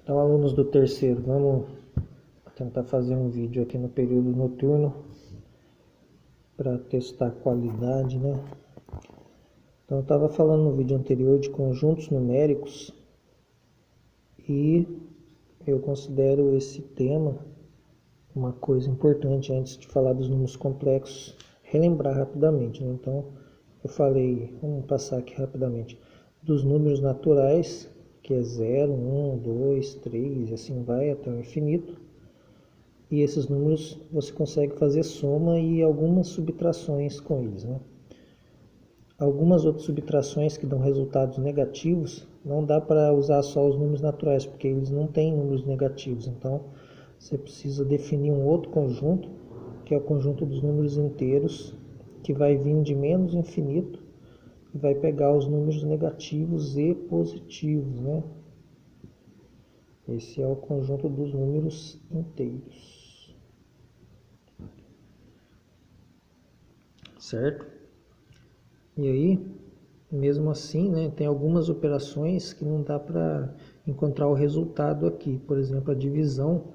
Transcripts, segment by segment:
Então, alunos do terceiro, vamos tentar fazer um vídeo aqui no período noturno para testar a qualidade, né? Então, eu estava falando no vídeo anterior de conjuntos numéricos e eu considero esse tema uma coisa importante antes de falar dos números complexos, relembrar rapidamente, né? Então, eu falei, vamos passar aqui rapidamente, dos números naturais, que é 0, 1, 2, 3, e assim vai até o infinito. E esses números você consegue fazer soma e algumas subtrações com eles, né? Algumas outras subtrações que dão resultados negativos, não dá para usar só os números naturais, porque eles não têm números negativos. Então, você precisa definir um outro conjunto, que é o conjunto dos números inteiros, que vai vir de menos infinito e vai pegar os números negativos e positivos, né? Esse é o conjunto dos números inteiros. Certo? E aí, mesmo assim, né, tem algumas operações que não dá para encontrar o resultado aqui. Por exemplo, a divisão,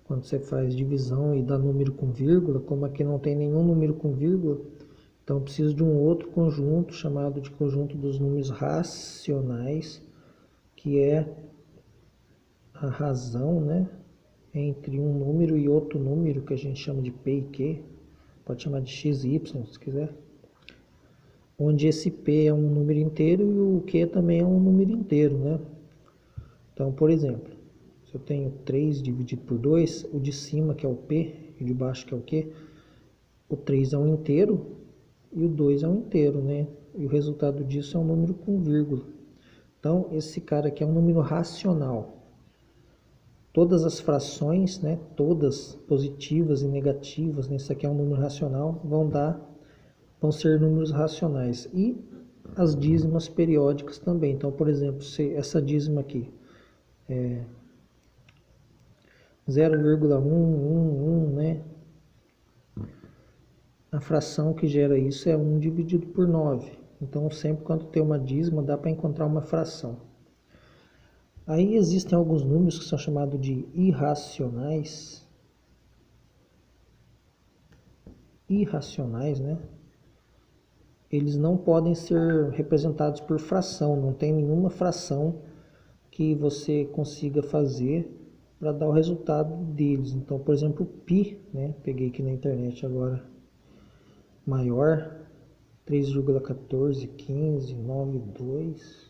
quando você faz divisão e dá número com vírgula, como aqui não tem nenhum número com vírgula, então preciso de um outro conjunto chamado de conjunto dos números racionais, que é a razão, né, entre um número e outro número, que a gente chama de P e Q, pode chamar de x e y se quiser, onde esse P é um número inteiro e o Q também é um número inteiro, né? Então, por exemplo, se eu tenho 3 dividido por 2, o de cima, que é o P, e o de baixo, que é o Q, o 3 é um inteiro e o 2 é um inteiro, né? E o resultado disso é um número com vírgula. Então, esse cara aqui é um número racional. Todas as frações, né, todas positivas e negativas, né, isso aqui é um número racional, vão ser números racionais. E as dízimas periódicas também. Então, por exemplo, se essa dízima aqui é 0,111, né? A fração que gera isso é 1 dividido por 9. Então, sempre quando tem uma dízima, dá para encontrar uma fração. Aí existem alguns números que são chamados de irracionais. Irracionais, né? Eles não podem ser representados por fração. Não tem nenhuma fração que você consiga fazer para dar o resultado deles. Então, por exemplo, o π, né? Peguei aqui na internet agora, maior, 3,141592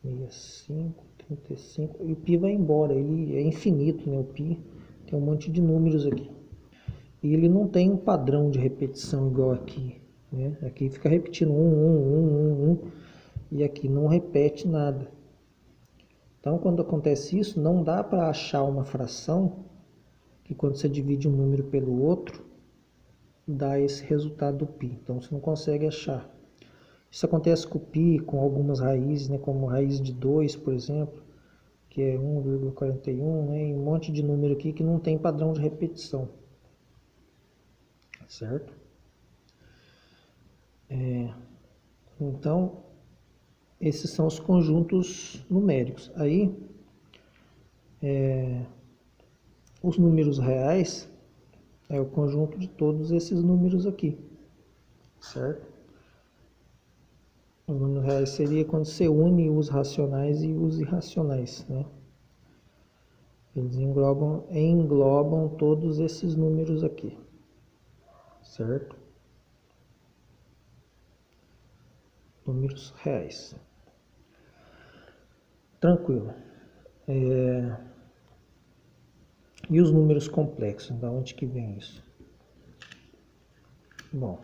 65, 35, e o π vai embora, ele é infinito, né? O π tem um monte de números aqui. E ele não tem um padrão de repetição igual aqui, né? Aqui fica repetindo 1, e aqui não repete nada. Então, quando acontece isso, não dá para achar uma fração que quando você divide um número pelo outro, dá esse resultado do π. Então, você não consegue achar. Isso acontece com o π, com algumas raízes, né, como raiz de 2, por exemplo, que é 1,41, né, e um monte de número aqui que não tem padrão de repetição. Certo? Então, esses são os conjuntos numéricos. Aí, os números reais é o conjunto de todos esses números aqui. Certo? Os números reais seria quando você une os racionais e os irracionais, né? Eles englobam todos esses números aqui, certo? Números reais. Tranquilo. E os números complexos, da onde que vem isso? Bom,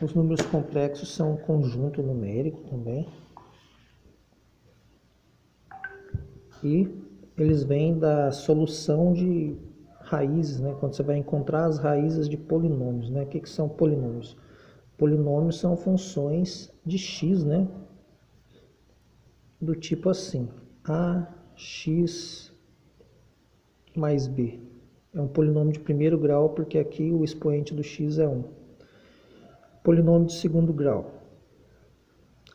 os números complexos são um conjunto numérico também. E eles vêm da solução de raízes, né? Quando você vai encontrar as raízes de polinômios, né? O que são polinômios? Polinômios são funções de x, né? Do tipo assim, ax mais b. É um polinômio de primeiro grau porque aqui o expoente do x é 1. Polinômio de segundo grau.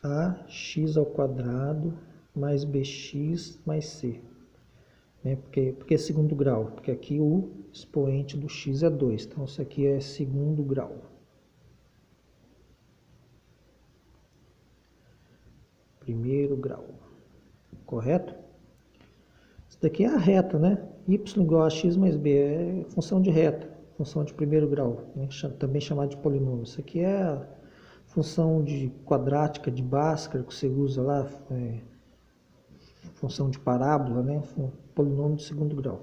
Ax² mais bx mais c. Por que segundo grau? Porque aqui o expoente do x é 2. Então, isso aqui é segundo grau. Primeiro grau. Correto? Isso daqui é a reta, né? Y igual a x mais b é função de reta, função de primeiro grau, né? Também chamada de polinômio. Isso aqui é a função de quadrática, de Bhaskara, que você usa lá, função de parábola, né? Polinômio de segundo grau.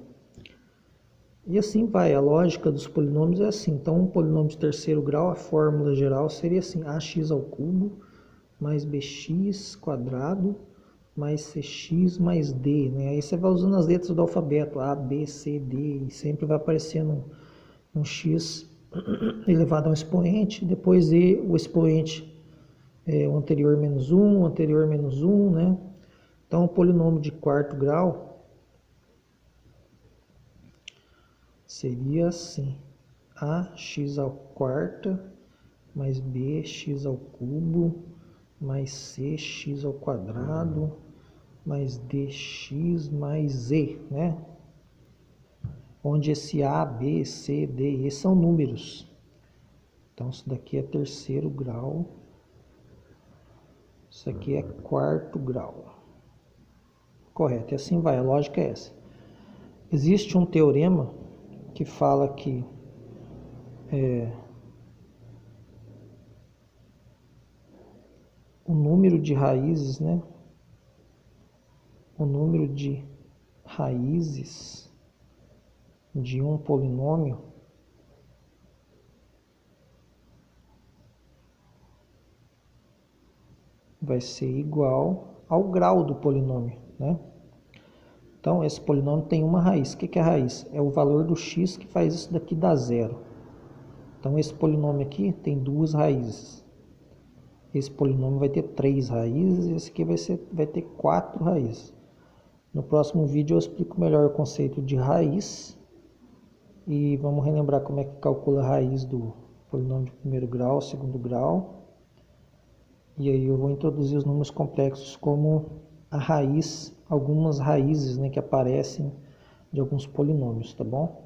E assim vai, a lógica dos polinômios é assim. Então, um polinômio de terceiro grau, a fórmula geral seria assim: ax² mais bx² mais cx mais d, né? Aí você vai usando as letras do alfabeto, A, B, C, D, e sempre vai aparecendo um x elevado a um expoente, depois o expoente o anterior menos 1, o anterior menos 1, né? Então, o polinômio de quarto grau seria assim: ax² mais bx³ mais cx² mais dx mais e, né? Onde esse A, B, C, D e E são números. Então, isso daqui é terceiro grau. Isso aqui é quarto grau. Correto, e assim vai, a lógica é essa. Existe um teorema que fala que o número de raízes, né? O número de raízes de um polinômio vai ser igual ao grau do polinômio, né? Então, esse polinômio tem uma raiz. O que é a raiz? É o valor do x que faz isso daqui dar zero. Então, esse polinômio aqui tem duas raízes. Esse polinômio vai ter 3 raízes, esse aqui vai ter 4 raízes. No próximo vídeo eu explico melhor o conceito de raiz e vamos relembrar como é que calcula a raiz do polinômio de primeiro grau, segundo grau. E aí eu vou introduzir os números complexos como a raiz, algumas raízes, né, que aparecem de alguns polinômios, tá bom?